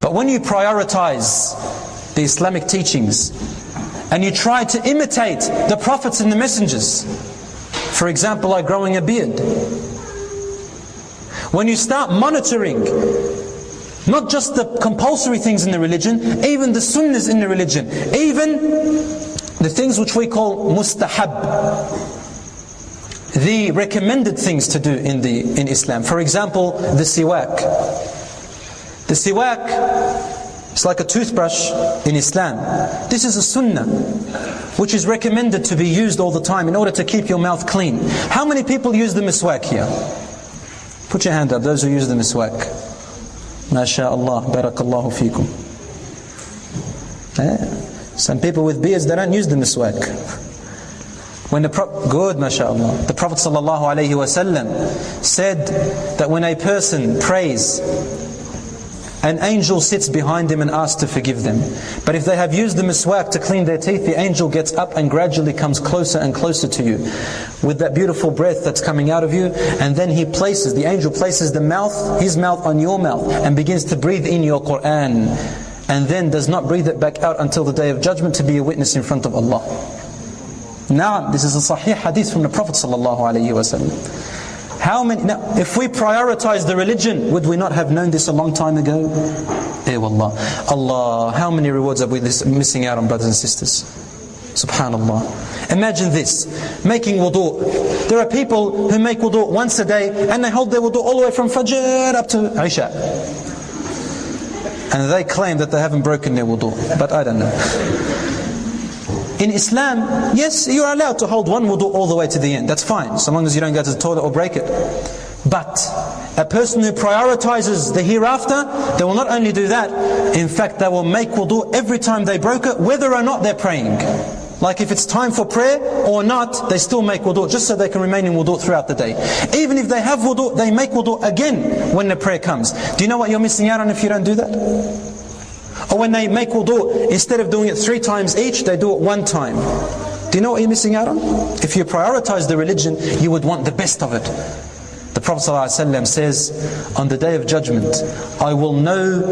But when you prioritize the Islamic teachings and you try to imitate the prophets and the messengers, for example, like growing a beard, when you start monitoring not just the compulsory things in the religion, even the sunnahs in the religion, even the things which we call mustahab, the recommended things to do in Islam. For example, the siwak. The siwak is like a toothbrush in Islam. This is a sunnah which is recommended to be used all the time in order to keep your mouth clean. How many people use the miswak here? Put your hand up, those who use the miswak. MashaAllah, barakallahu feekum. Some people with beards, they don't use the miswak. When good, mashallah. The Prophet ﷺ said that when a person prays, an angel sits behind him and asks to forgive them. But if they have used the miswak to clean their teeth, the angel gets up and gradually comes closer and closer to you with that beautiful breath that's coming out of you. And then the angel places his mouth on your mouth and begins to breathe in your Qur'an. And then does not breathe it back out until the Day of Judgment to be a witness in front of Allah. Now, this is a sahih hadith from the Prophet ﷺ. Now, if we prioritize the religion, would we not have known this a long time ago? Wallah. Allah, how many rewards are we missing out on, brothers and sisters? Subhanallah. Imagine this, making wudu. There are people who make wudu once a day and they hold their wudu all the way from Fajr up to Isha. And they claim that they haven't broken their wudu. But I don't know. In Islam, yes, you are allowed to hold one wudu all the way to the end. That's fine, so long as you don't go to the toilet or break it. But a person who prioritizes the hereafter, they will not only do that, in fact they will make wudu every time they broke it, whether or not they're praying. Like if it's time for prayer or not, they still make wudu, just so they can remain in wudu throughout the day. Even if they have wudu, they make wudu again when the prayer comes. Do you know what you're missing out on if you don't do that? Or when they make wudu, instead of doing it 3 times each, they do it 1 time. Do you know what you're missing out on? If you prioritize the religion, you would want the best of it. The Prophet ﷺ says, on the Day of Judgment, I will know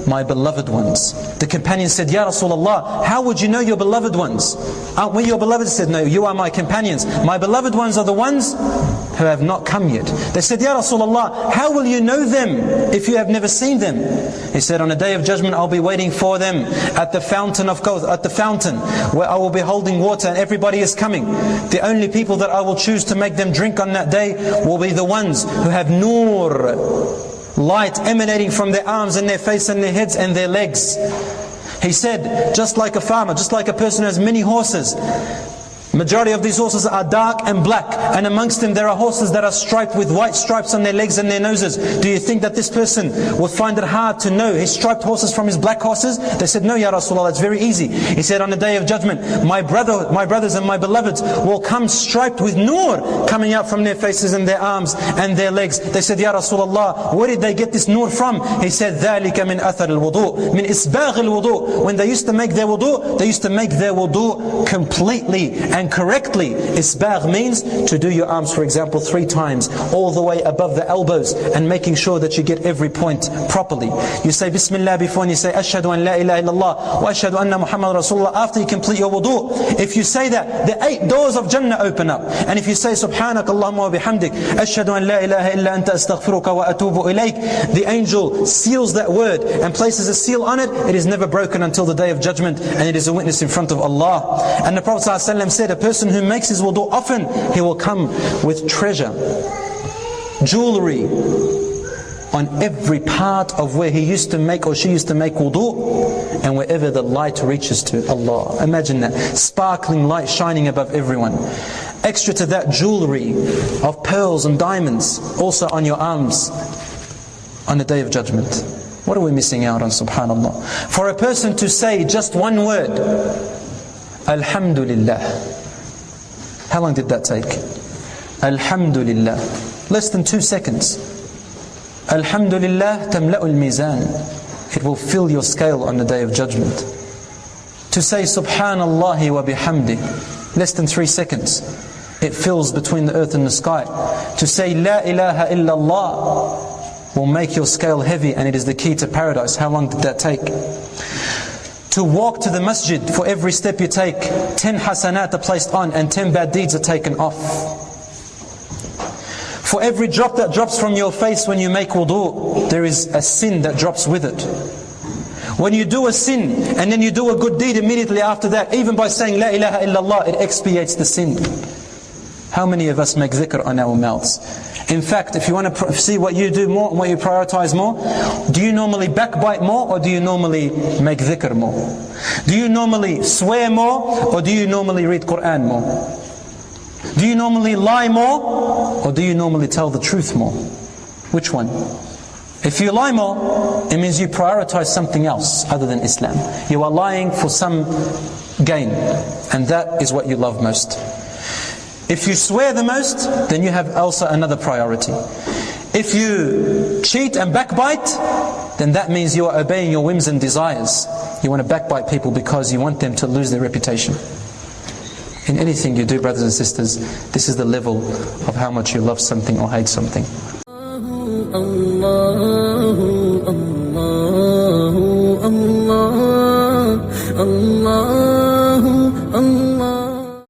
my beloved ones. The companion said, Ya Rasulullah, how would you know your beloved ones? Aren't we your beloved? He said, no, you are my companions. My beloved ones are the ones who have not come yet. They said, Ya Rasulullah, how will you know them if you have never seen them? He said, on the Day of Judgment, I'll be waiting for them at the fountain of Kawthar, at the fountain where I will be holding water and everybody is coming. The only people that I will choose to make them drink on that day will be the ones who have nur, light emanating from their arms and their face and their heads and their legs. He said, just like a farmer, just like a person who has many horses, majority of these horses are dark and black, and amongst them there are horses that are striped with white stripes on their legs and their noses. Do you think that this person will find it hard to know his striped horses from his black horses? They said, no, Ya Rasulullah, it's very easy. He said, on the Day of Judgment, my brothers and my beloveds will come striped with nur coming out from their faces and their arms and their legs. They said, Ya Rasulullah, where did they get this nur from? He said, ذَلِكَ مِنْ أَثَرِ الْوُضُوء مِنْ إِسْبَاغِ الْوُضُوء. When they used to make their wudu, they used to make their wudu completely and correctly. Isbagh means to do your arms, for example, 3 times, all the way above the elbows, and making sure that you get every point properly. You say Bismillah before, and you say Ashhadu an la ilaha illallah wa ashhadu anna Muhammad Rasulullah after you complete your wudu. If you say that, the 8 doors of Jannah open up. And if you say Subhanak Allahumma wa bihamdik Ashhadu an la ilaha illa anta astaghfiruka wa atubu ilayk, the angel seals that word and places a seal on it. It is never broken until the Day of Judgment, and it is a witness in front of Allah. And the Prophet ﷺ said, a person who makes his wudu often, he will come with treasure, jewelry on every part of where he used to make or she used to make wudu, and wherever the light reaches to. Allah, imagine that, sparkling light shining above everyone. Extra to that, jewelry of pearls and diamonds also on your arms on the Day of Judgment. What are we missing out on, subhanallah? For a person to say just one word, Alhamdulillah. How long did that take? Alhamdulillah. Less than 2 seconds. Alhamdulillah tamla'ul mizan. It will fill your scale on the Day of Judgment. To say Subhanallahi wa bihamdi, less than 3 seconds. It fills between the earth and the sky. To say La ilaha illallah, will make your scale heavy, and it is the key to paradise. How long did that take? To walk to the masjid, for every step you take, 10 hasanat are placed on and 10 bad deeds are taken off. For every drop that drops from your face when you make wudu, there is a sin that drops with it. When you do a sin and then you do a good deed immediately after that, even by saying La ilaha illallah, it expiates the sin. How many of us make dhikr on our mouths? In fact, if you want to see what you do more and what you prioritize more, do you normally backbite more or do you normally make dhikr more? Do you normally swear more or do you normally read Quran more? Do you normally lie more or do you normally tell the truth more? Which one? If you lie more, it means you prioritize something else other than Islam. You are lying for some gain, and that is what you love most. If you swear the most, then you have also another priority. If you cheat and backbite, then that means you are obeying your whims and desires. You want to backbite people because you want them to lose their reputation. In anything you do, brothers and sisters, this is the level of how much you love something or hate something.